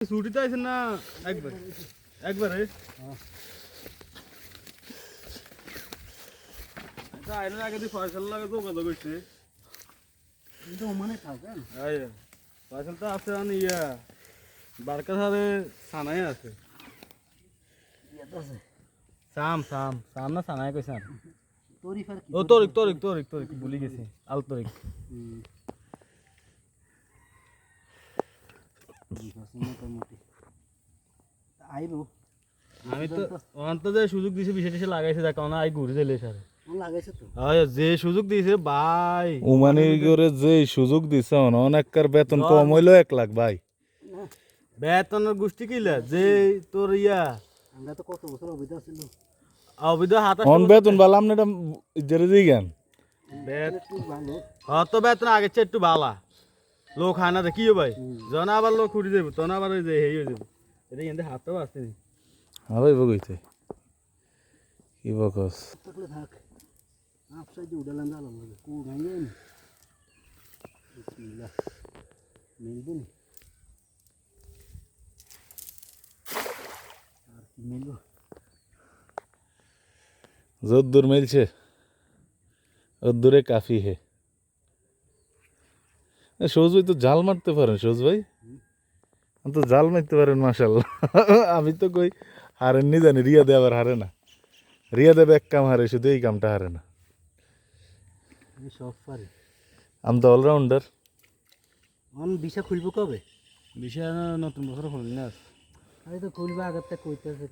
ছুটিতে আইছেন না একবার একবারে আইনের আগে দিয়ে ফয়সাল লাগে যোগাযোগ হয়েছে কিন্তু মানে থাকেন ফয়সাল তো আছে ইয়া বারকা সারে সানাই আছে সাম সাম সাম না সানাই কইছে আর তরিফার কি ও তরিক তরিক তরিক তরিক ভুলি গেছি আল তরিক মোটামুটি আইবো আমি তো অন্তত যে সুযোগ দিয়েছে বিষয় টিসে লাগাইছে দেখ না আই ঘুরে দিলে স্যার লাগাইছে তো যে সুযোগ দিয়েছে ভাই উমানি করে যে সুযোগ দিছে অনেককার বেতন কম হইলো 1 লাখ ভাই বেতনের গোষ্ঠী কিলা যে তোর ইয়া আমরা তো কত বছর অভিজ্ঞতা ছিল অবিধ হাতা অন বেতন বালাম না এটা জেরে দিই গান ভালো অত বেতন আগে চেয়ে একটু বালা লোক হয় না কি ভাই জন আবার লোক উঠে যাবো তখন আবার ওই যে হেই হয়ে যাবো এটা কিন্তু হাতটাও আসতে নি হবে বগইতে কি বকস থাকলে থাক আপসাই যে উড়ালাম জালাম লাগে কো ভাঙেন বিসমিল্লাহ মিলবুন আর কি মিলবো যদ্দুর মিলছে অদ্দুরে কাফি হে সৌজ ভাই তো জাল মারতে পারেন সৌজ ভাই তো জাল মারতে পারেন মাশাল্লাহ আমি তো কই হারেননি জানি রিয়া দে আবার হারে না রিয়া দেব এক কাম হারে শুধু এই কামটা হারে না আমি সব পারি আমি তো অলরাউন্ডার অন বিশা খুলবো কবে বিষয় নতুন বছর খুলি না আমি তো খুলবো আগের থেকে কইতেছে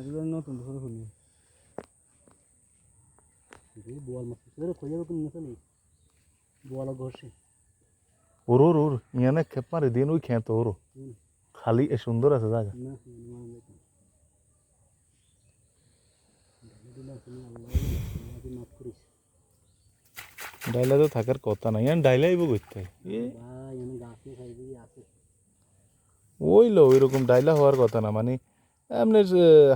একদম নতুন বছর খুলি বোয়াল মাছ ধরে কই যাবো কিন্তু নেই বোয়াল ঘষে ওর ওর ওর ইয়ানে খেপ মারে দিন ওই খেত ওর খালি এ সুন্দর আছে জায়গা না ডাইলা তো থাকার কথা না ইয়ান ডাইলা আইব করতে ওই লো ওইরকম ডাইলা হওয়ার কথা না মানে এমনি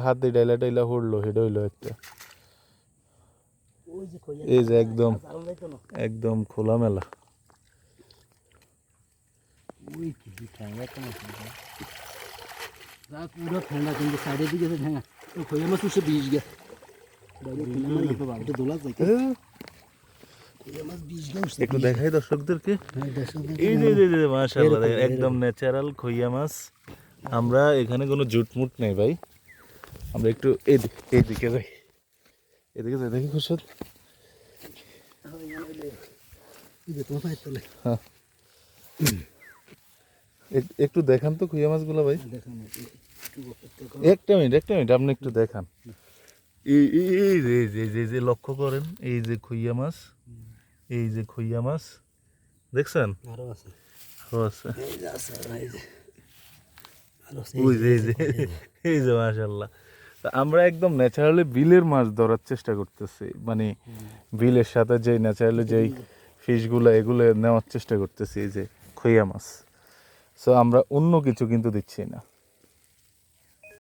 হাত দিয়ে ডাইলা টাইলা হড়লো হেড হইলো একটা এই যে একদম একদম খোলামেলা পুরো ঠান্ডা কিন্তু সাইডের দিকে ঠেঙা খইয়া মাছ উঠছে 20 গে দোলা যায় একটু দেখাই দর্শকদেরকে এই যে মাশাআল্লাহ একদম ন্যাচারাল খইয়া মাছ আমরা এখানে কোনো জুটমুট নেই ভাই আমরা একটু এইদিকে যাই এদিকে যাই দেখি খুশদ হ্যাঁ একটু দেখান তো খইয়া মাছগুলো ভাই একটা মিনিট আপনি একটু দেখান এই যে লক্ষ্য করেন এই যে খইয়া মাছ এই যে খইয়া মাছ দেখছেন আরো আছে ওই যে এই যে মাশাআল্লাহ আমরা একদম ন্যাচারালি বিলের মাছ ধরার চেষ্টা করতেছি মানে বিলের সাথে যে ন্যাচারালি যেই ফিশগুলো এগুলো নেওয়ার চেষ্টা করতেছি এই যে খইয়া মাছ সো আমরা অন্য কিছু কিন্তু দিচ্ছি না